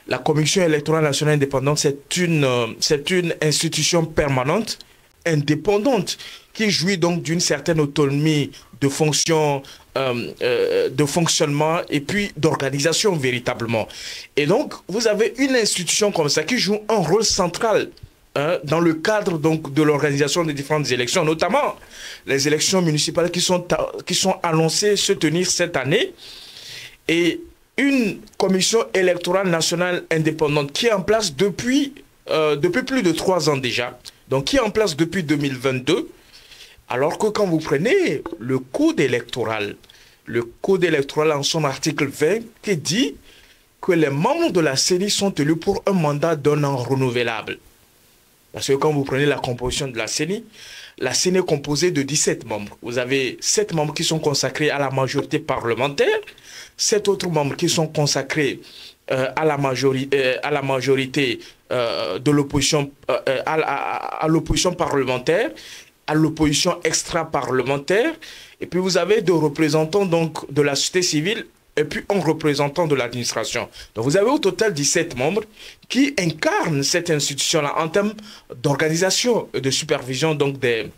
La Commission électorale nationale indépendante, c'est une institution permanente, indépendante, qui jouit donc d'une certaine autonomie de fonction, de fonctionnement et puis d'organisation véritablement. Et donc, vous avez une institution comme ça qui joue un rôle central dans le cadre donc de l'organisation des différentes élections, notamment les élections municipales qui sont annoncées se tenir cette année. Et une commission électorale nationale indépendante qui est en place depuis plus de 3 ans déjà, donc qui est en place depuis 2022, alors que quand vous prenez le code électoral en son article 20 qui dit que les membres de la CENI sont élus pour un mandat d'un an renouvelable. Parce que quand vous prenez la composition de la CENI est composée de 17 membres. Vous avez 7 membres qui sont consacrés à la majorité parlementaire, 7 autres membres qui sont consacrés à la majorité de l'opposition, à l'opposition parlementaire, à l'opposition extra-parlementaire, et puis vous avez 2 représentants donc de la société civile et puis un représentant de l'administration. Donc vous avez au total 17 membres qui incarnent cette institution-là en termes d'organisation et de supervision donc des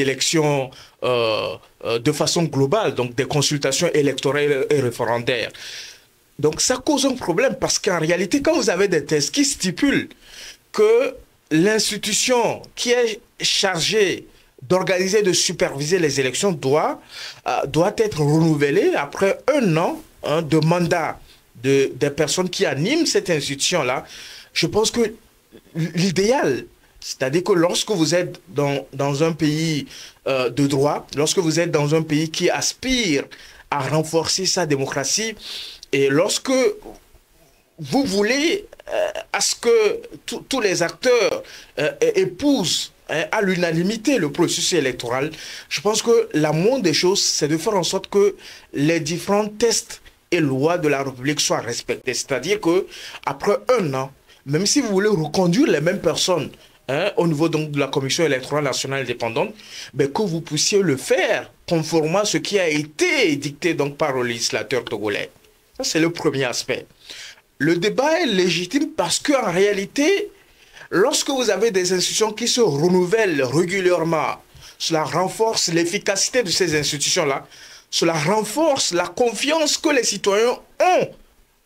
élections de façon globale, donc des consultations électorales et référendaires. Donc ça cause un problème parce qu'en réalité, quand vous avez des tests qui stipulent que l'institution qui est chargée d'organiser, de superviser les élections doit être renouvelée après 1 an de mandat des personnes qui animent cette institution-là. Je pense que l'idéal, c'est-à-dire que lorsque vous êtes dans un pays de droit, lorsque vous êtes dans un pays qui aspire à renforcer sa démocratie, et lorsque vous voulez à ce que tous les acteurs épousent à l'unanimité le processus électoral, je pense que la moindre des choses, c'est de faire en sorte que les différents tests et lois de la République soient respectés. C'est-à-dire qu'après 1 an, même si vous voulez reconduire les mêmes personnes au niveau donc de la Commission électorale nationale indépendante, mais que vous puissiez le faire conformément à ce qui a été dicté donc par le législateur togolais. Ça, c'est le premier aspect. Le débat est légitime parce qu'en réalité, lorsque vous avez des institutions qui se renouvellent régulièrement, cela renforce l'efficacité de ces institutions-là, cela renforce la confiance que les citoyens ont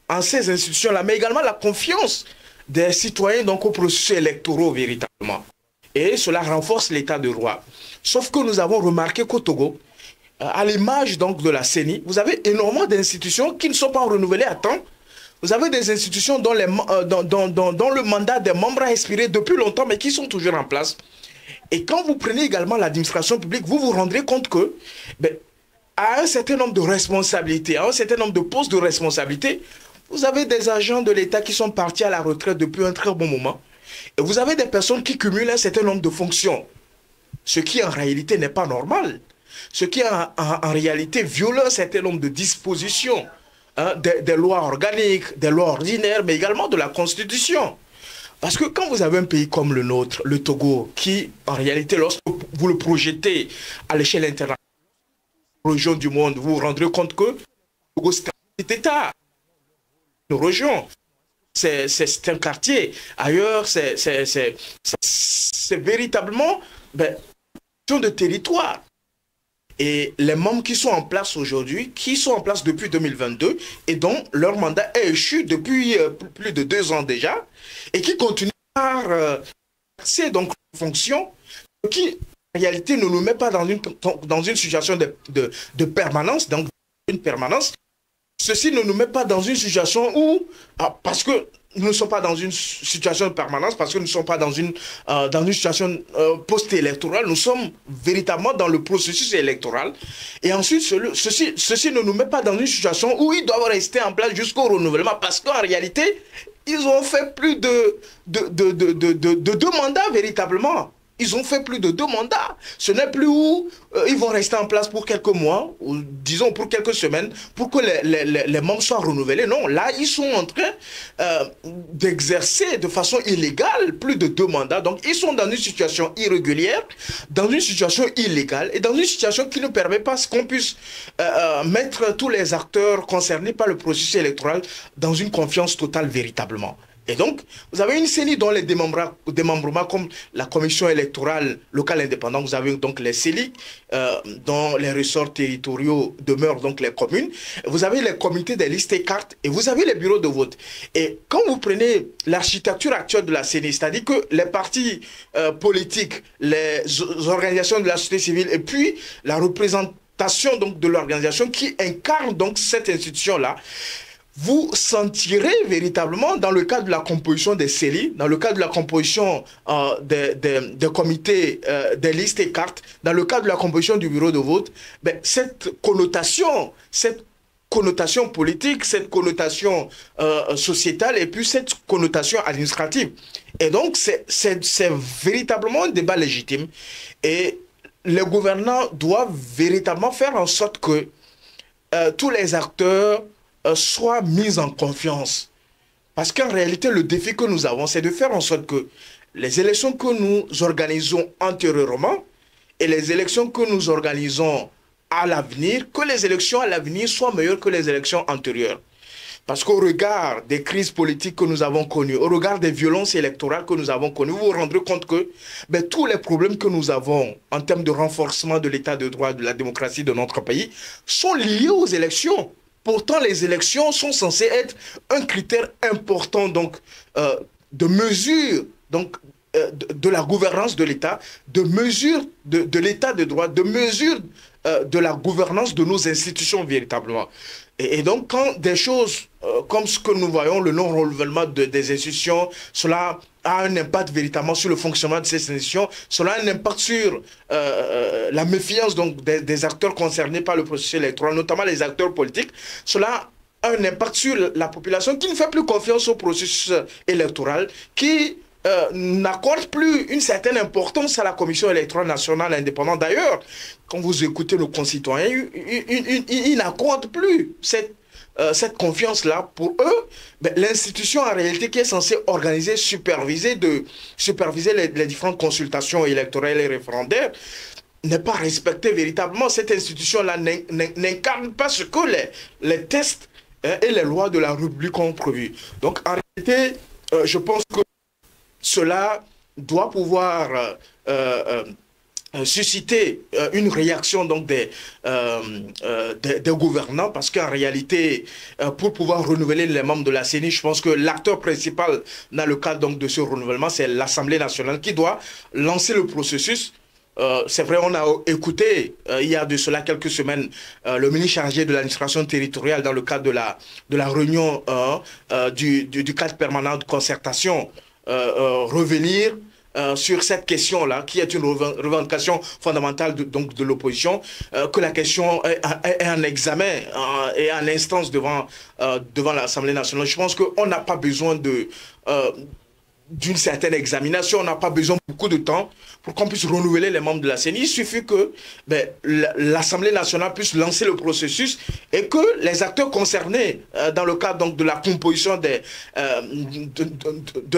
en ces institutions-là, mais également la confiance des citoyens donc au processus électoral véritablement. Et cela renforce l'état de droit. Sauf que nous avons remarqué qu'au Togo, à l'image donc de la CENI, vous avez énormément d'institutions qui ne sont pas renouvelées à temps. Vous avez des institutions dont le mandat des membres a expiré depuis longtemps, mais qui sont toujours en place. Et quand vous prenez également l'administration publique, vous vous rendrez compte que, à un certain nombre de responsabilités, à un certain nombre de postes de responsabilité, vous avez des agents de l'État qui sont partis à la retraite depuis un très bon moment. Et vous avez des personnes qui cumulent un certain nombre de fonctions. Ce qui en réalité n'est pas normal. Ce qui en réalité viole un certain nombre de dispositions. Des lois organiques, des lois ordinaires, mais également de la Constitution. Parce que quand vous avez un pays comme le nôtre, le Togo, qui, en réalité, lorsque vous le projetez à l'échelle internationale, région du monde, vous vous rendrez compte que le Togo, c'est un petit État, une région, c'est un quartier. Ailleurs, c'est véritablement une question de territoire. Et les membres qui sont en place aujourd'hui, qui sont en place depuis 2022 et dont leur mandat est échu depuis plus de 2 ans déjà et qui continuent par exercer donc une fonction qui en réalité ne nous met pas dans une situation de permanence, donc une permanence. Ceci ne nous met pas dans une situation où, parce que nous ne sommes pas dans une situation de permanence, parce que nous ne sommes pas dans une situation post-électorale, nous sommes véritablement dans le processus électoral. Et ensuite, ceci ne nous met pas dans une situation où ils doivent rester en place jusqu'au renouvellement, parce qu'en réalité, ils ont fait plus de 2 mandats véritablement. Ils ont fait plus de 2 mandats. Ce n'est plus où ils vont rester en place pour quelques mois, ou disons pour quelques semaines, pour que les membres soient renouvelés. Non, là, ils sont en train d'exercer de façon illégale plus de 2 mandats. Donc, ils sont dans une situation irrégulière, dans une situation illégale et dans une situation qui ne permet pas qu'on puisse mettre tous les acteurs concernés par le processus électoral dans une confiance totale véritablement. Et donc, vous avez une CENI dont les démembrements comme la commission électorale locale indépendante, vous avez donc les CELI, dont les ressorts territoriaux demeurent donc les communes, vous avez les comités des listes et cartes, et vous avez les bureaux de vote. Et quand vous prenez l'architecture actuelle de la CENI, c'est-à-dire que les partis politiques, les organisations de la société civile, et puis la représentation donc, de l'organisation qui incarne donc cette institution-là, vous sentirez véritablement dans le cadre de la composition des CELI, dans le cadre de la composition des comités des listes et cartes, dans le cadre de la composition du bureau de vote, ben, cette connotation politique, cette connotation sociétale et puis cette connotation administrative. Et donc, c'est véritablement un débat légitime. Et les gouvernants doivent véritablement faire en sorte que tous les acteurs soient mis en confiance. Parce qu'en réalité, le défi que nous avons, c'est de faire en sorte que les élections que nous organisons antérieurement et les élections que nous organisons à l'avenir, que les élections à l'avenir soient meilleures que les élections antérieures. Parce qu'au regard des crises politiques que nous avons connues, au regard des violences électorales que nous avons connues, vous vous rendrez compte que tous les problèmes que nous avons en termes de renforcement de l'état de droit, de la démocratie de notre pays, sont liés aux élections. Pourtant, les élections sont censées être un critère important donc, de mesure donc, de la gouvernance de l'État, de mesure de l'état de droit, de mesure de la gouvernance de nos institutions véritablement. Et donc, quand des choses comme ce que nous voyons, le non-renouvellement des institutions, cela a un impact véritablement sur le fonctionnement de ces institutions, cela a un impact sur la méfiance donc, des acteurs concernés par le processus électoral, notamment les acteurs politiques, cela a un impact sur la population qui ne fait plus confiance au processus électoral, qui n'accorde plus une certaine importance à la Commission électorale nationale indépendante. D'ailleurs, quand vous écoutez nos concitoyens, ils n'accordent plus cette confiance-là. Pour eux, l'institution en réalité qui est censée organiser, superviser les différentes consultations électorales et référendaires, n'est pas respectée véritablement. Cette institution-là n'incarne pas ce que les tests et les lois de la République ont prévu. Donc, en réalité, je pense que cela doit pouvoir susciter une réaction donc, des gouvernants, parce qu'en réalité, pour pouvoir renouveler les membres de la CENI, je pense que l'acteur principal dans le cadre donc, de ce renouvellement, c'est l'Assemblée nationale qui doit lancer le processus. C'est vrai, on a écouté il y a de cela quelques semaines le ministre chargé de l'administration territoriale dans le cadre de la réunion du cadre permanent de concertation revenir sur cette question-là, qui est une revendication fondamentale de l'opposition, que la question est en examen et en instance devant l'Assemblée nationale. Je pense qu'on n'a pas besoin d'une certaine examination, on n'a pas besoin de beaucoup de temps pour qu'on puisse renouveler les membres de la CENI. Il suffit que l'Assemblée nationale puisse lancer le processus et que les acteurs concernés dans le cadre donc, de la composition de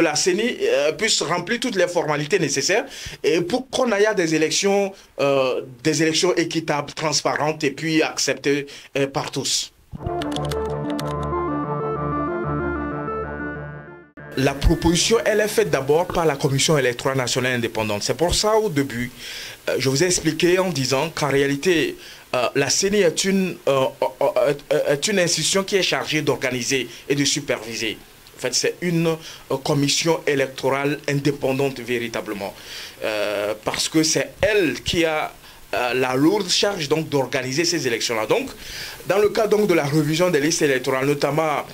la CENI puissent remplir toutes les formalités nécessaires et pour qu'on aille à des élections équitables, transparentes et puis acceptées par tous. La proposition, elle est faite d'abord par la Commission électorale nationale indépendante. C'est pour ça, au début, je vous ai expliqué en disant qu'en réalité, la CENI est une institution qui est chargée d'organiser et de superviser. En fait, c'est une commission électorale indépendante véritablement. Parce que c'est elle qui a la lourde charge donc d'organiser ces élections-là. Donc, dans le cas donc de la révision des listes électorales, notamment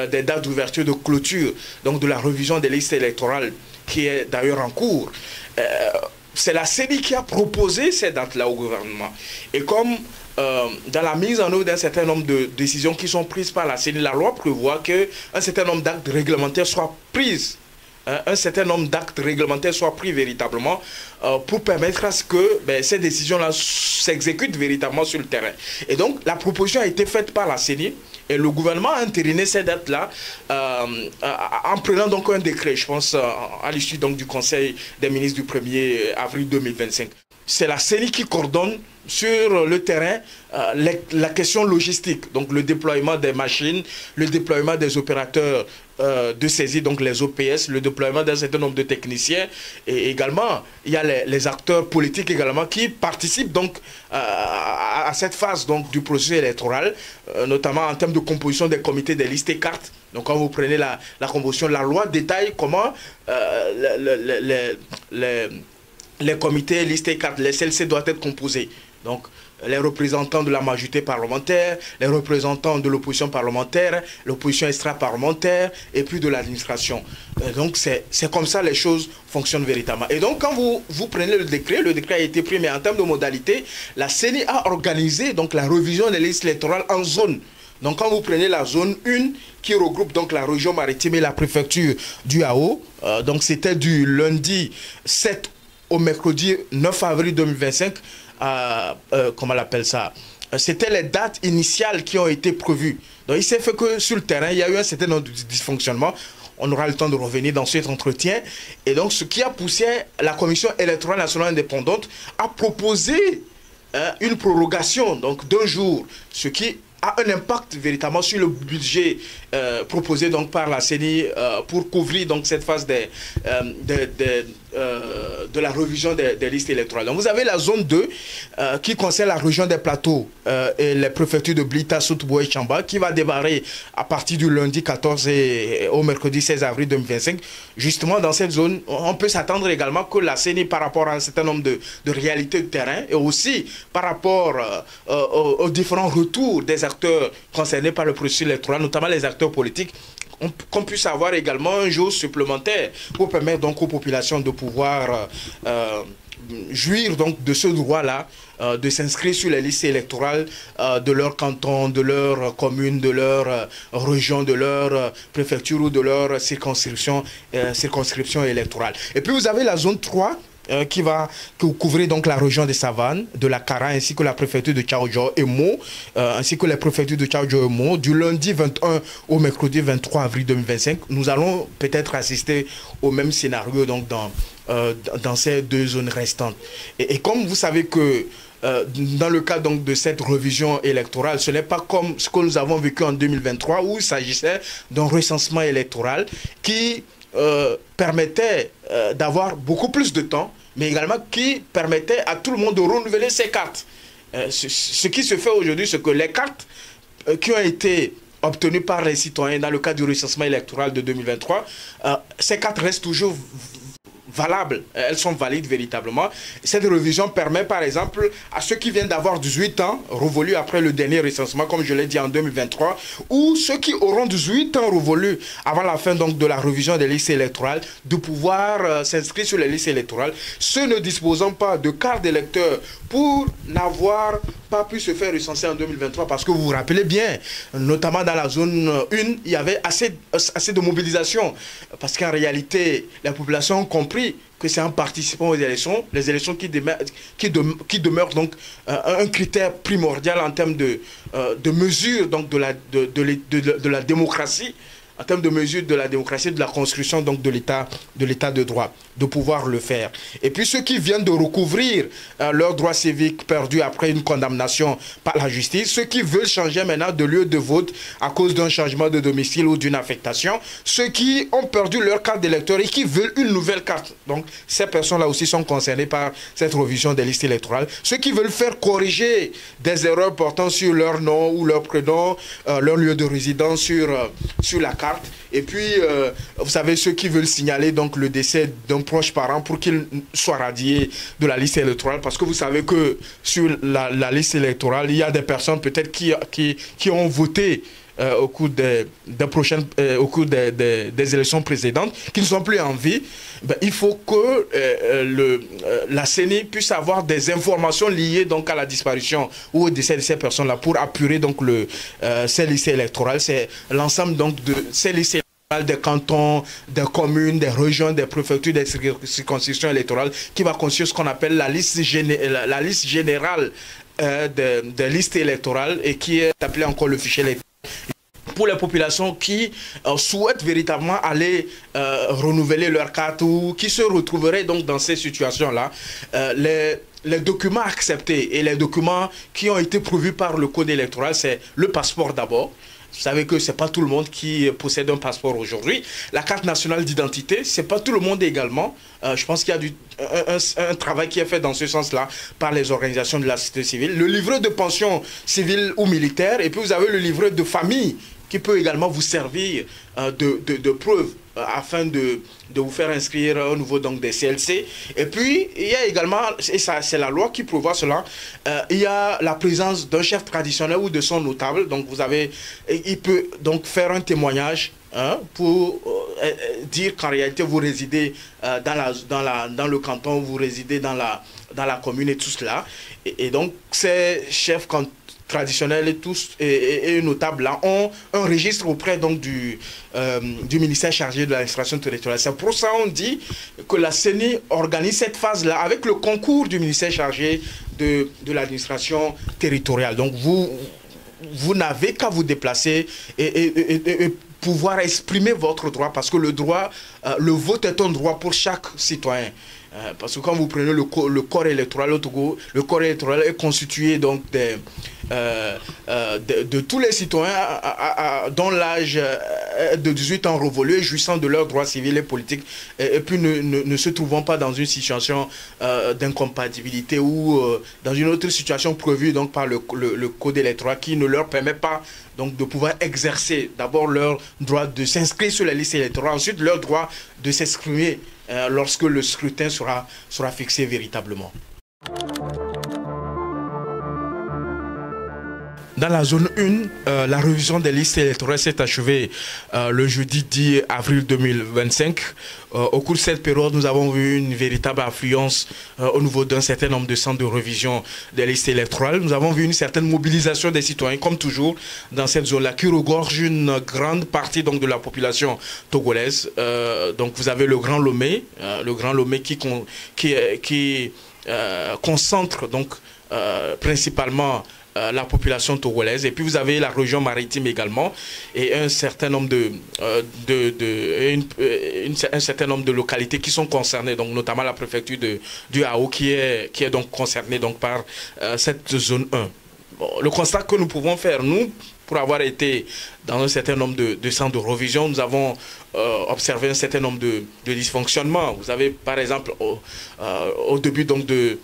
des dates d'ouverture de clôture, donc de la révision des listes électorales qui est d'ailleurs en cours, c'est la CENI qui a proposé ces dates-là au gouvernement. Et comme dans la mise en œuvre d'un certain nombre de décisions qui sont prises par la CENI, la loi prévoit qu'un certain nombre d'actes réglementaires soient pris un certain nombre d'actes réglementaires soient pris véritablement pour permettre à ce que ces décisions-là s'exécutent véritablement sur le terrain. Et donc, la proposition a été faite par la CENI et le gouvernement a entériné ces dates-là en prenant donc un décret, je pense, à l'issue donc du Conseil des ministres du 1er avril 2025. C'est la CENI qui coordonne sur le terrain la question logistique, donc le déploiement des machines, le déploiement des opérateurs de saisie, donc les OPS, le déploiement d'un certain nombre de techniciens, et également il y a les acteurs politiques également qui participent donc à cette phase donc du processus électoral, notamment en termes de composition des comités des listes et cartes. Donc quand vous prenez la composition, la loi détaille comment les comités, listes et cartes, les CLC doivent être composés. Donc, les représentants de la majorité parlementaire, les représentants de l'opposition parlementaire, l'opposition extra-parlementaire et puis de l'administration. Donc, c'est comme ça les choses fonctionnent véritablement. Et donc, quand vous prenez le décret a été pris, mais en termes de modalité, la CENI a organisé donc, la révision des listes électorales en zone. Donc, quand vous prenez la zone 1, qui regroupe donc la région maritime et la préfecture du AO, donc c'était du lundi 7 au mercredi 9 avril 2025, comment on appelle ça, c'était les dates initiales qui ont été prévues. Donc il s'est fait que sur le terrain, il y a eu un certain nombre de dysfonctionnements. On aura le temps de revenir dans cet entretien. Et donc ce qui a poussé la Commission électorale nationale indépendante à proposer une prorogation donc d'un jour, ce qui a un impact véritablement sur le budget proposé donc par la CENI pour couvrir donc cette phase de la révision des listes électorales. Donc vous avez la zone 2 qui concerne la région des plateaux et les préfectures de Blita, Soutbo et Chamba qui va démarrer à partir du lundi 14 et au mercredi 16 avril 2025. Justement dans cette zone, on peut s'attendre également que la CENI par rapport à un certain nombre de réalités de terrain et aussi par rapport aux différents retours des acteurs concernés par le processus électoral, notamment les acteurs politiques, qu'on puisse avoir également un jour supplémentaire pour permettre donc aux populations de pouvoir jouir donc de ce droit-là, de s'inscrire sur les listes électorales de leur canton, de leur commune, de leur région, de leur préfecture ou de leur circonscription électorale. Et puis vous avez la zone 3 qui va couvrir donc la région des Savanes, de la Kara, ainsi que la préfecture de Tchaodjo et Mo, ainsi que les préfectures de Tchaodjo et Mo, du lundi 21 au mercredi 23 avril 2025. Nous allons peut-être assister au même scénario donc dans ces deux zones restantes. Et comme vous savez que dans le cas donc de cette révision électorale, ce n'est pas comme ce que nous avons vécu en 2023 où il s'agissait d'un recensement électoral qui permettait d'avoir beaucoup plus de temps, mais également qui permettait à tout le monde de renouveler ses cartes. Ce qui se fait aujourd'hui, c'est que les cartes qui ont été obtenues par les citoyens dans le cadre du recensement électoral de 2023, ces cartes restent toujours valables, elles sont valides véritablement. Cette révision permet par exemple à ceux qui viennent d'avoir 18 ans, révolus après le dernier recensement, comme je l'ai dit en 2023, ou ceux qui auront 18 ans révolus avant la fin donc de la révision des listes électorales, de pouvoir s'inscrire sur les listes électorales, ceux ne disposant pas de carte d'électeur pour n'avoir pas pu se faire recenser en 2023, parce que vous vous rappelez bien, notamment dans la zone 1, il y avait assez de mobilisation, parce qu'en réalité, la population a compris que c'est en participant aux élections, les élections qui demeurent donc un critère primordial en termes de mesure donc de la démocratie, en termes de mesure de la démocratie, de la construction donc de l'état de droit, de pouvoir le faire. Et puis ceux qui viennent de recouvrir leurs droits civiques perdus après une condamnation par la justice, ceux qui veulent changer maintenant de lieu de vote à cause d'un changement de domicile ou d'une affectation, ceux qui ont perdu leur carte d'électeur et qui veulent une nouvelle carte. Donc ces personnes-là aussi sont concernées par cette révision des listes électorales. Ceux qui veulent faire corriger des erreurs portant sur leur nom ou leur prénom, leur lieu de résidence sur la carte. Et puis, vous savez, ceux qui veulent signaler donc le décès d'un proche parent pour qu'il soit radié de la liste électorale, parce que vous savez que sur la liste électorale, il y a des personnes peut-être qui ont voté au cours des élections précédentes, qui ne sont plus en vie. Ben, il faut que la CENI puisse avoir des informations liées donc à la disparition ou au décès de ces personnes-là pour apurer donc ces listes électorales. C'est l'ensemble donc de ces listes des cantons, des communes, des régions, des préfectures, des circonscriptions électorales, qui va constituer ce qu'on appelle la liste générale des listes électorales et qui est appelée encore le fichier électoral. Pour les populations qui souhaitent véritablement aller renouveler leur carte ou qui se retrouveraient donc dans ces situations-là, les documents acceptés et les documents qui ont été prévus par le code électoral, c'est le passeport d'abord. Vous savez que ce n'est pas tout le monde qui possède un passeport aujourd'hui. La carte nationale d'identité, ce n'est pas tout le monde également. Je pense qu'il y a un travail qui est fait dans ce sens-là par les organisations de la société civile. Le livret de pension civile ou militaire, et puis vous avez le livret de famille qui peut également vous servir de preuve afin de vous faire inscrire au niveau donc, des CLC. Et puis, il y a également, et ça c'est la loi qui prévoit cela, il y a la présence d'un chef traditionnel ou de son notable. Donc, il peut donc faire un témoignage pour dire qu'en réalité, vous résidez dans le canton, vous résidez dans la commune et tout cela. Et donc, ces chefs traditionnels et tous et notables là ont un registre auprès donc du ministère chargé de l'administration territoriale. C'est pour ça on dit que la CENI organise cette phase là avec le concours du ministère chargé de l'administration territoriale. Donc vous n'avez qu'à vous déplacer et pouvoir exprimer votre droit, parce que le vote est un droit pour chaque citoyen. Parce que quand vous prenez le corps électoral au Togo, le corps électoral est constitué donc de tous les citoyens dont l'âge de 18 ans révolu, jouissant de leurs droits civils et politiques, et puis ne se trouvant pas dans une situation d'incompatibilité ou dans une autre situation prévue donc, par le code électoral qui ne leur permet pas donc, de pouvoir exercer d'abord leur droit de s'inscrire sur la liste électorale, ensuite leur droit de s'exprimer lorsque le scrutin sera fixé véritablement. Dans la zone 1, la révision des listes électorales s'est achevée le jeudi 10 avril 2025. Au cours de cette période, nous avons vu une véritable affluence au niveau d'un certain nombre de centres de révision des listes électorales. Nous avons vu une certaine mobilisation des citoyens, comme toujours, dans cette zone-là, qui regorge une grande partie donc, de la population togolaise. Donc vous avez le Grand Lomé, qui concentre donc, principalement la population togolaise, et puis vous avez la région maritime également et un certain nombre un certain nombre de localités qui sont concernées, donc notamment la préfecture du Hao qui est donc concernée donc par cette zone 1. Bon, le constat que nous pouvons faire, nous, pour avoir été dans un certain nombre de centres de révision, nous avons observé un certain nombre de dysfonctionnements. Vous avez par exemple au début donc de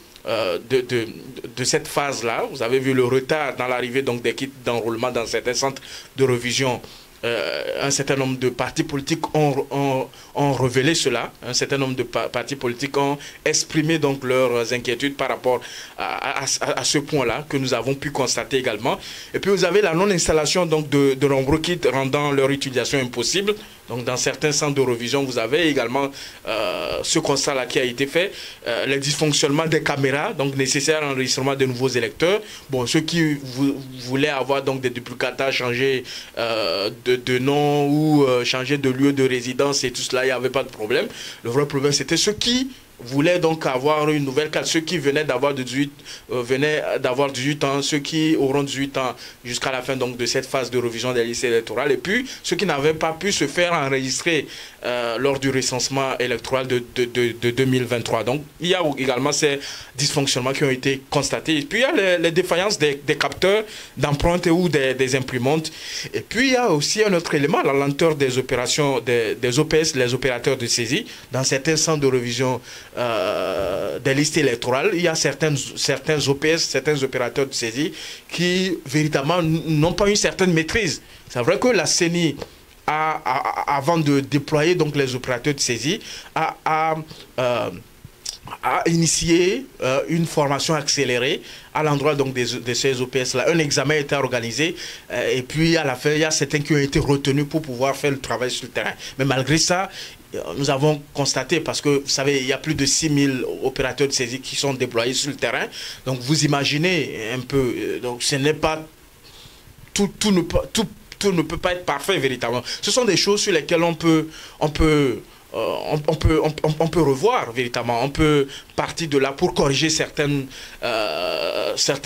cette phase-là, vous avez vu le retard dans l'arrivée des kits d'enrôlement dans certains centres de révision. Un certain nombre de partis politiques ont révélé cela. Un certain nombre de partis politiques ont exprimé donc leurs inquiétudes par rapport à ce point-là que nous avons pu constater également. Et puis vous avez la non-installation donc de nombreux kits rendant leur utilisation impossible. Donc dans certains centres de révision, vous avez également ce constat-là qui a été fait. Les dysfonctionnements des caméras, donc nécessaires à l'enregistrement de nouveaux électeurs. Bon, ceux qui voulaient avoir donc des duplicata, changer de nom ou changer de lieu de résidence et tout cela, il n'y avait pas de problème. Le vrai problème, c'était ceux qui voulaient donc avoir une nouvelle carte, ceux qui venaient d'avoir 18 ans, ceux qui auront 18 ans jusqu'à la fin donc, de cette phase de révision des listes électorales, et puis ceux qui n'avaient pas pu se faire enregistrer lors du recensement électoral de 2023. Donc il y a également ces dysfonctionnements qui ont été constatés. Et puis il y a les défaillances des capteurs d'empreintes ou des imprimantes. Et puis il y a aussi un autre élément, la lenteur des opérations des OPS, les opérateurs de saisie. Dans certains centres de révision des listes électorales, il y a certains OPS, certains opérateurs de saisie qui véritablement n'ont pas une certaine maîtrise. C'est vrai que la CENI, avant de déployer donc les opérateurs de saisie, a initié une formation accélérée à l'endroit donc de ces OPS-là. Un examen a été organisé et puis à la fin, il y a certains qui ont été retenus pour pouvoir faire le travail sur le terrain. Mais malgré ça, nous avons constaté, parce que vous savez, il y a plus de 6000 opérateurs de saisie qui sont déployés sur le terrain. Donc vous imaginez un peu, donc ce n'est pas tout tout ne peut pas être parfait véritablement. Ce sont des choses sur lesquelles on peut revoir véritablement, on peut partir de là pour corriger certaines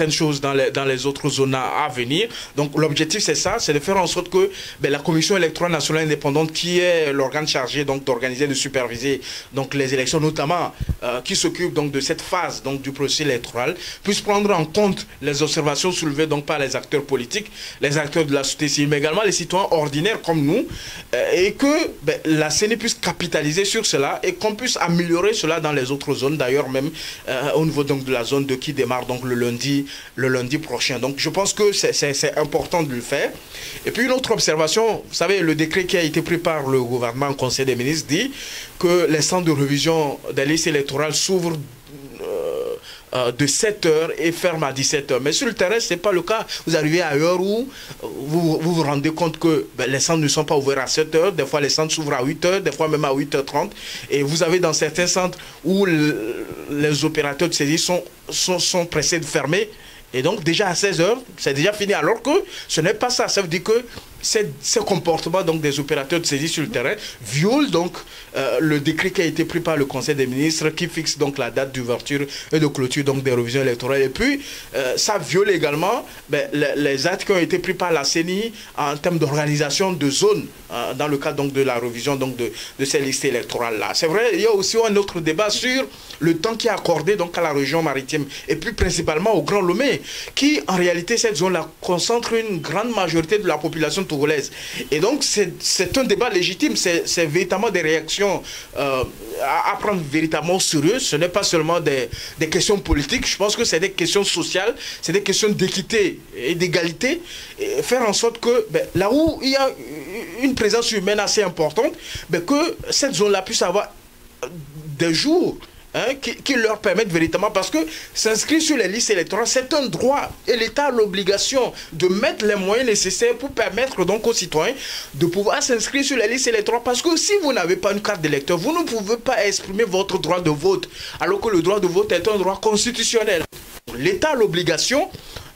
choses dans les autres zones à venir. Donc l'objectif c'est ça, c'est de faire en sorte que la Commission électorale nationale indépendante, qui est l'organe chargé donc d'organiser, de superviser donc les élections, notamment qui s'occupe donc de cette phase donc du processus électoral, puisse prendre en compte les observations soulevées donc par les acteurs politiques, les acteurs de la société civile, mais également les citoyens ordinaires comme nous, et que la CENI puisse capitaliser sur cela et qu'on puisse améliorer cela dans les autres zones, d'ailleurs même au niveau donc de la zone 2 qui démarre donc le lundi prochain. Donc je pense que c'est important de le faire. Et puis une autre observation, vous savez, le décret qui a été pris par le gouvernement en Conseil des ministres dit que les centres de révision des listes électorales s'ouvrent de 7 heures et ferme à 17 heures. Mais sur le terrain, ce n'est pas le cas. Vous arrivez ailleurs où vous rendez compte que les centres ne sont pas ouverts à 7 heures. Des fois, les centres s'ouvrent à 8 heures, des fois même à 8h30. Et vous avez dans certains centres où les opérateurs de saisie sont pressés de fermer. Et donc, déjà à 16 heures, c'est déjà fini. Alors que ce n'est pas ça. Ça veut dire que ces comportements donc, des opérateurs de saisie sur le terrain violent donc le décret qui a été pris par le Conseil des ministres, qui fixe donc la date d'ouverture et de clôture donc, des révisions électorales. Et puis, ça viole également les actes qui ont été pris par la CENI en termes d'organisation de zones dans le cadre donc, de la révision donc, de ces listes électorales-là. C'est vrai, il y a aussi un autre débat sur le temps qui est accordé donc, à la région maritime et puis principalement au Grand Lomé, qui en réalité, cette zone-là concentre une grande majorité de la population togolaise. Et donc, c'est un débat légitime, c'est véritablement des réactions à prendre véritablement au sérieux. Ce n'est pas seulement des questions politiques, je pense que c'est des questions sociales, c'est des questions d'équité et d'égalité. Faire en sorte que là où il y a une présence humaine assez importante, que cette zone-là puisse avoir des jours qui leur permettent véritablement, parce que s'inscrire sur les listes électorales, c'est un droit et l'État a l'obligation de mettre les moyens nécessaires pour permettre donc aux citoyens de pouvoir s'inscrire sur les listes électorales, parce que si vous n'avez pas une carte d'électeur, vous ne pouvez pas exprimer votre droit de vote, alors que le droit de vote est un droit constitutionnel. L'État a l'obligation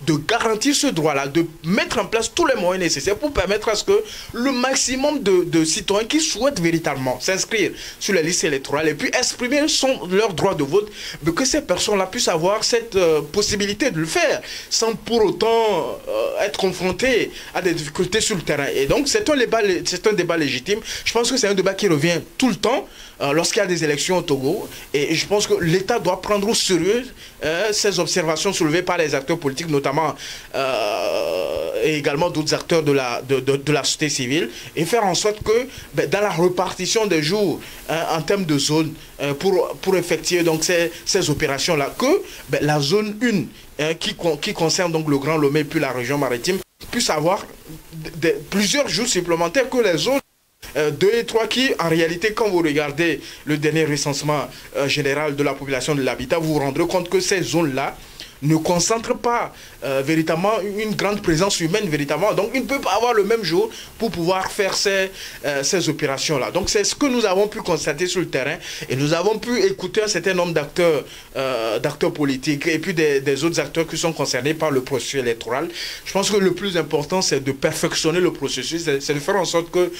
de garantir ce droit-là, de mettre en place tous les moyens nécessaires pour permettre à ce que le maximum de citoyens qui souhaitent véritablement s'inscrire sur les listes électorales et puis exprimer leur droit de vote, mais que ces personnes-là puissent avoir cette possibilité de le faire sans pour autant être confrontées à des difficultés sur le terrain. Et donc c'est un débat légitime. Je pense que c'est un débat qui revient tout le temps lorsqu'il y a des élections au Togo, et je pense que l'État doit prendre au sérieux ces observations soulevées par les acteurs politiques, notamment et également d'autres acteurs de la société civile, et faire en sorte que dans la répartition des jours en termes de zones pour effectuer donc ces opérations-là, que la zone 1 qui concerne donc le Grand Lomé puis la région maritime puisse avoir plusieurs jours supplémentaires que les zones 2 et 3 qui, en réalité, quand vous regardez le dernier recensement général de la population de l'habitat, vous vous rendrez compte que ces zones-là ne concentrent pas véritablement une grande présence humaine véritablement. Donc, ils ne peuvent pas avoir le même jour pour pouvoir faire ces opérations-là. Donc, c'est ce que nous avons pu constater sur le terrain, et nous avons pu écouter un certain nombre d'acteurs politiques et puis des autres acteurs qui sont concernés par le processus électoral. Je pense que le plus important, c'est de perfectionner le processus, c'est de faire en sorte que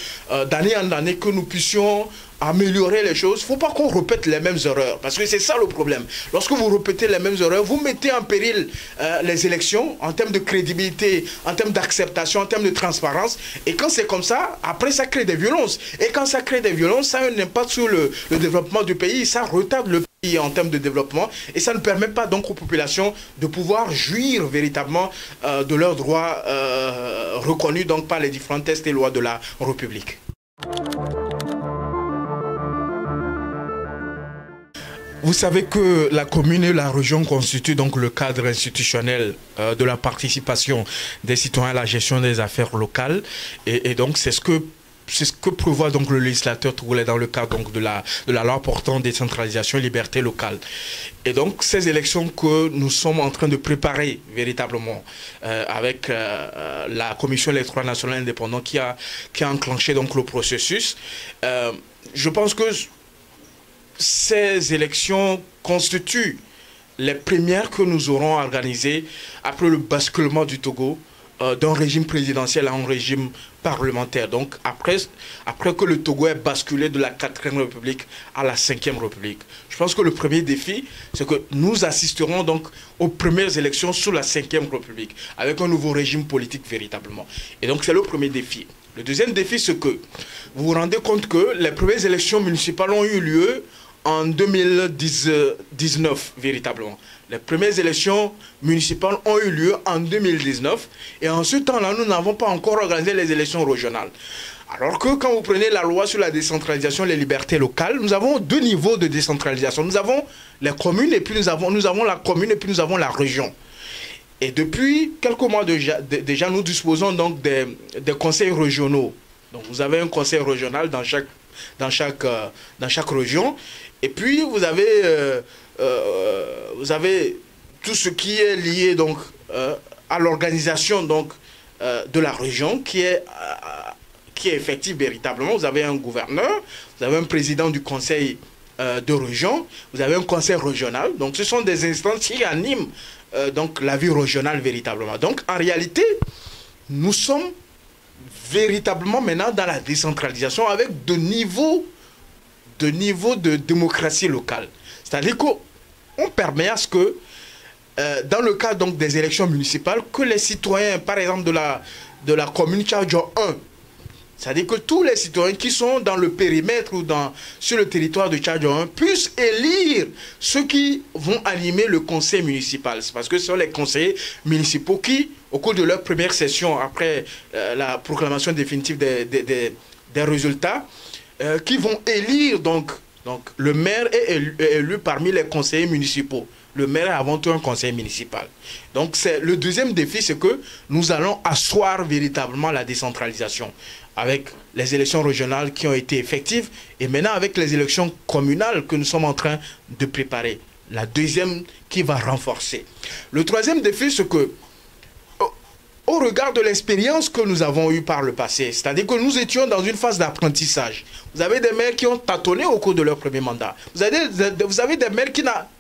d'année en année, que nous puissions améliorer les choses. Il ne faut pas qu'on répète les mêmes erreurs, parce que c'est ça le problème. Lorsque vous répétez les mêmes erreurs, vous mettez en péril les élections en termes de crédibilité, en termes d'acceptation, en termes de transparence. Et quand c'est comme ça, après ça crée des violences. Et quand ça crée des violences, ça a un impact sur le développement du pays, ça retarde le pays en termes de développement, et ça ne permet pas donc aux populations de pouvoir jouir véritablement de leurs droits reconnus donc par les différents textes et lois de la République. Vous savez que la commune et la région constituent donc le cadre institutionnel de la participation des citoyens à la gestion des affaires locales, et donc c'est ce que prévoit donc le législateur togolais dans le cadre donc de la loi portant décentralisation et liberté locale. Et donc ces élections que nous sommes en train de préparer véritablement avec la Commission électorale nationale indépendante qui a enclenché donc le processus, je pense que ces élections constituent les premières que nous aurons organisées après le basculement du Togo d'un régime présidentiel à un régime parlementaire. Donc après que le Togo ait basculé de la 4e République à la 5e République. Je pense que le premier défi, c'est que nous assisterons donc aux premières élections sous la 5e République, avec un nouveau régime politique véritablement. Et donc c'est le premier défi. Le deuxième défi, c'est que vous vous rendez compte que les premières élections municipales ont eu lieu en 2019, véritablement. Les premières élections municipales ont eu lieu en 2019 et en ce temps-là, nous n'avons pas encore organisé les élections régionales. Alors que quand vous prenez la loi sur la décentralisation et les libertés locales, nous avons deux niveaux de décentralisation. Nous avons les communes et puis nous avons la commune et puis nous avons la région. Et depuis quelques mois déjà nous disposons donc des conseils régionaux. Donc vous avez un conseil régional dans chaque région. Et puis vous avez tout ce qui est lié donc à l'organisation donc de la région qui est effective véritablement. Vous avez un gouverneur, vous avez un président du conseil de région, vous avez un conseil régional. Donc ce sont des instances qui animent donc la vie régionale véritablement. Donc en réalité, nous sommes véritablement maintenant dans la décentralisation avec de niveaux de démocratie locale. C'est-à-dire qu'on permet à ce que, dans le cas donc des élections municipales, que les citoyens, par exemple de la commune Tchadjo 1, c'est-à-dire que tous les citoyens qui sont dans le périmètre ou sur le territoire de Tchadjo 1 puissent élire ceux qui vont animer le conseil municipal. C'est parce que ce sont les conseillers municipaux qui, au cours de leur première session, après la proclamation définitive des résultats, qui vont élire donc le maire est élu parmi les conseillers municipaux. Le maire est avant tout un conseiller municipal. Donc le deuxième défi, c'est que nous allons asseoir véritablement la décentralisation avec les élections régionales qui ont été effectives et maintenant avec les élections communales que nous sommes en train de préparer. La deuxième qui va renforcer. Le troisième défi, c'est que au regard de l'expérience que nous avons eue par le passé, c'est-à-dire que nous étions dans une phase d'apprentissage. Vous avez des maires qui ont tâtonné au cours de leur premier mandat. Vous avez des maires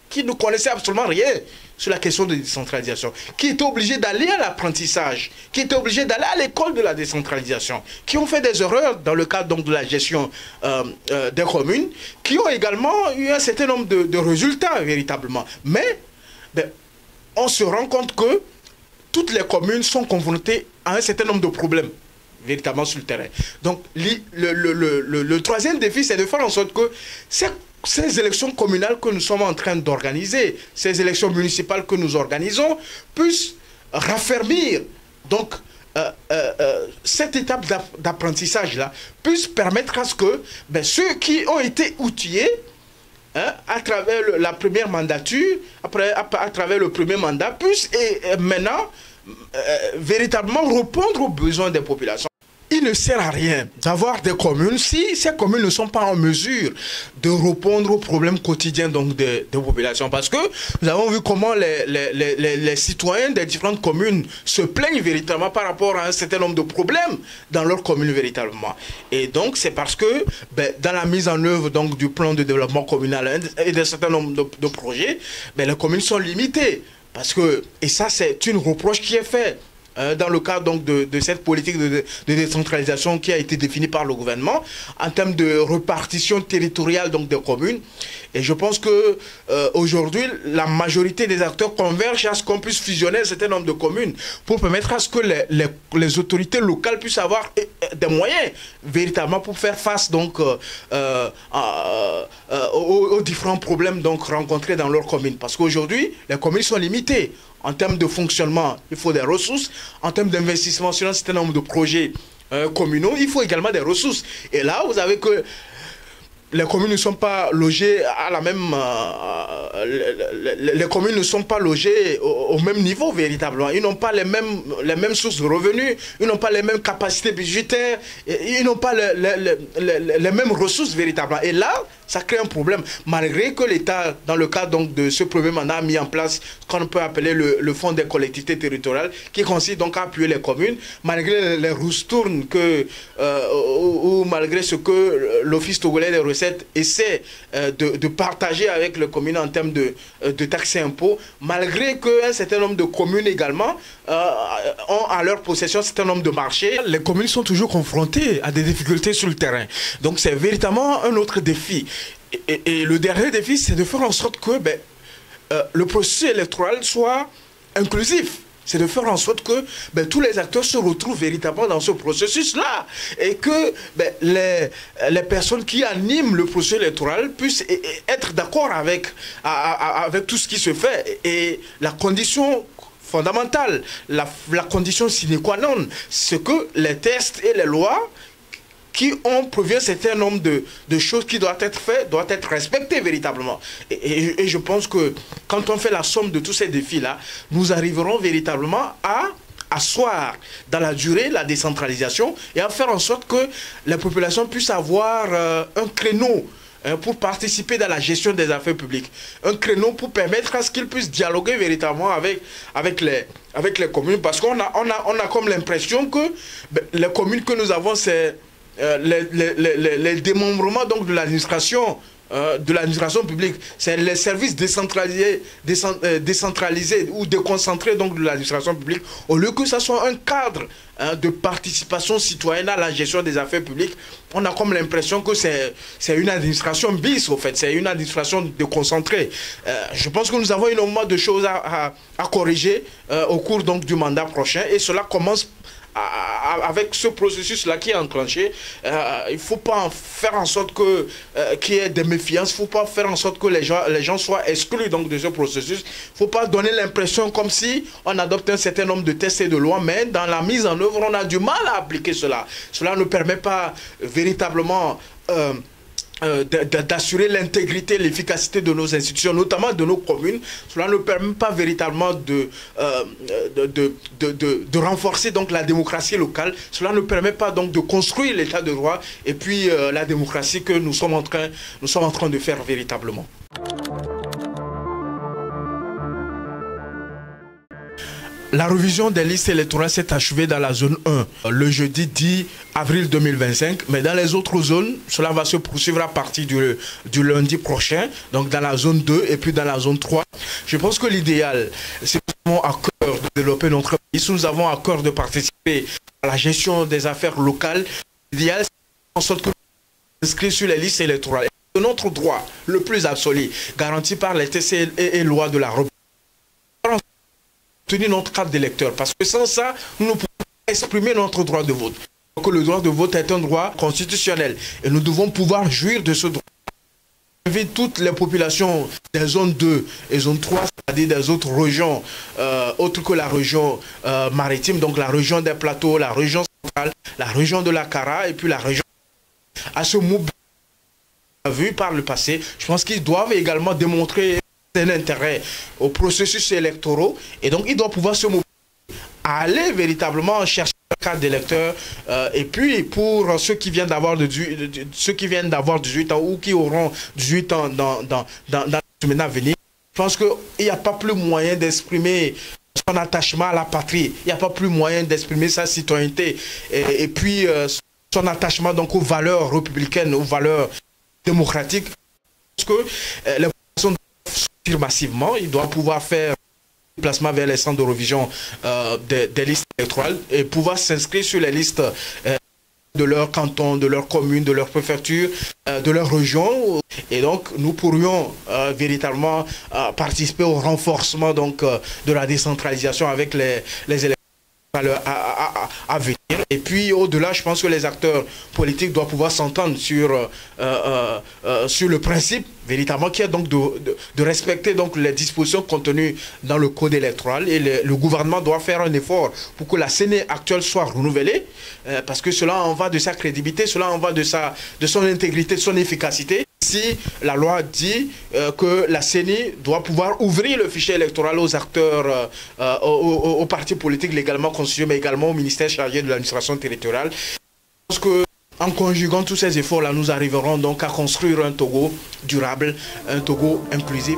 qui ne connaissaient absolument rien sur la question de décentralisation, qui étaient obligés d'aller à l'apprentissage, qui étaient obligés d'aller à l'école de la décentralisation, qui ont fait des erreurs dans le cadre donc, de la gestion des communes, qui ont également eu un certain nombre de résultats véritablement. Mais on se rend compte que toutes les communes sont confrontées à un certain nombre de problèmes, véritablement sur le terrain. Donc, le troisième défi, c'est de faire en sorte que ces élections communales que nous sommes en train d'organiser, ces élections municipales que nous organisons, puissent raffermir donc, cette étape d'apprentissage-là, puisse permettre à ce que ceux qui ont été outillés, à travers la première mandature, à travers le premier mandat, puissent maintenant véritablement répondre aux besoins des populations. Il ne sert à rien d'avoir des communes si ces communes ne sont pas en mesure de répondre aux problèmes quotidiens donc, des populations. Parce que nous avons vu comment les citoyens des différentes communes se plaignent véritablement par rapport à un certain nombre de problèmes dans leur commune véritablement. Et donc c'est parce que dans la mise en œuvre donc, du plan de développement communal et d'un certain nombre de projets, les communes sont limitées. Parce que, et ça c'est une reproche qui est faite dans le cadre donc, de cette politique de décentralisation qui a été définie par le gouvernement en termes de répartition territoriale donc, des communes. Et je pense que aujourd'hui, la majorité des acteurs convergent à ce qu'on puisse fusionner un certain nombre de communes pour permettre à ce que les autorités locales puissent avoir des moyens véritablement pour faire face donc, aux différents problèmes donc, rencontrés dans leurs communes. Parce qu'aujourd'hui, les communes sont limitées. En termes de fonctionnement, il faut des ressources. En termes d'investissement sur un certain nombre de projets communaux, il faut également des ressources. Et là, vous avez que les communes ne sont pas logées à la même... les communes ne sont pas logées au même niveau véritablement. Ils n'ont pas les mêmes sources de revenus, ils n'ont pas les mêmes capacités budgétaires, ils n'ont pas les mêmes ressources véritablement. Et là, Ça crée un problème, malgré que l'État, dans le cadre donc de ce premier mandat, a mis en place ce qu'on peut appeler le fonds des collectivités territoriales, qui consiste donc à appuyer les communes, malgré les roustournes ou malgré ce que l'Office togolais des recettes essaie de partager avec les communes en termes de taxes et impôts, malgré qu'un certain nombre de communes également ont à leur possession un certain nombre de marchés. Les communes sont toujours confrontées à des difficultés sur le terrain. Donc c'est véritablement un autre défi. Et le dernier défi, c'est de faire en sorte que le processus électoral soit inclusif. C'est de faire en sorte que tous les acteurs se retrouvent véritablement dans ce processus-là. Et que les personnes qui animent le processus électoral puissent être d'accord avec tout ce qui se fait. Et la condition fondamentale, la condition sine qua non, c'est que les textes et les lois qui ont prévu un certain nombre de choses qui doivent être faites, doivent être respectées véritablement. Et je pense que quand on fait la somme de tous ces défis-là, nous arriverons véritablement à asseoir dans la durée la décentralisation et à faire en sorte que les populations puissent avoir un créneau pour participer dans la gestion des affaires publiques. Un créneau pour permettre à ce qu'ils puissent dialoguer véritablement avec les communes. Parce qu'on a comme l'impression que les communes que nous avons, c'est les démembrements donc de l'administration publique, c'est les services décentralisés ou déconcentrés donc de l'administration publique, au lieu que ça soit un cadre de participation citoyenne à la gestion des affaires publiques. On a comme l'impression que c'est une administration bis, au fait, c'est une administration déconcentrée. Je pense que nous avons énormément de choses à corriger au cours donc du mandat prochain, et cela commence avec ce processus-là qui est enclenché. Il ne faut pas faire en sorte qu'il y ait des méfiances, il ne faut pas faire en sorte que les gens soient exclus donc, de ce processus. Il ne faut pas donner l'impression comme si on adopte un certain nombre de tests et de lois, mais dans la mise en œuvre, on a du mal à appliquer cela. Cela ne permet pas véritablement d'assurer l'intégrité, l'efficacité de nos institutions, notamment de nos communes. Cela ne permet pas véritablement de renforcer donc la démocratie locale. Cela ne permet pas donc de construire l'état de droit et puis la démocratie que nous sommes en train de faire véritablement. La révision des listes électorales s'est achevée dans la zone 1 le jeudi 10 avril 2025, mais dans les autres zones, cela va se poursuivre à partir du lundi prochain, donc dans la zone 2 et puis dans la zone 3. Je pense que l'idéal, c'est que nous avons à cœur de développer notre pays, si nous avons à cœur de participer à la gestion des affaires locales, l'idéal, c'est en sorte que nous nous inscrivons sur les listes électorales. C'est notre droit le plus absolu, garanti par les TC et lois de la République. Tenir notre carte d'électeur, parce que sans ça, nous ne pouvons pas exprimer notre droit de vote. Donc, le droit de vote est un droit constitutionnel et nous devons pouvoir jouir de ce droit. J'invite toutes les populations des zones 2 et zone 3, c'est-à-dire des autres régions, autres que la région maritime, donc la région des plateaux, la région centrale, la région de la Kara et puis la région à ce mouvement vu par le passé. Je pense qu'ils doivent également démontrer un intérêt aux processus électoraux et donc ils doivent pouvoir se mobiliser à aller véritablement chercher un carte d'électeur et puis pour ceux qui viennent d'avoir 18 ans ou qui auront 18 ans dans la semaine à venir, je pense qu'il n'y a pas plus moyen d'exprimer son attachement à la patrie, il n'y a pas plus moyen d'exprimer sa citoyenneté et puis son attachement donc aux valeurs républicaines, aux valeurs démocratiques, parce que les personnes massivement, il doit pouvoir faire un déplacement vers les centres de révision des listes électorales et pouvoir s'inscrire sur les listes de leur canton, de leur commune, de leur préfecture, de leur région. Et donc, nous pourrions véritablement participer au renforcement donc, de la décentralisation avec les élections à venir. Et puis au-delà, je pense que les acteurs politiques doivent pouvoir s'entendre sur le principe véritablement qui est donc de respecter donc les dispositions contenues dans le code électoral, et le gouvernement doit faire un effort pour que la CENI actuelle soit renouvelée parce que cela en va de sa crédibilité, cela en va de son intégrité, de son efficacité. Si la loi dit que la CENI doit pouvoir ouvrir le fichier électoral aux acteurs, aux partis politiques légalement constitués, mais également au ministère chargé de l'administration territoriale, je pense que En conjuguant tous ces efforts-là, nous arriverons donc à construire un Togo durable, un Togo inclusif.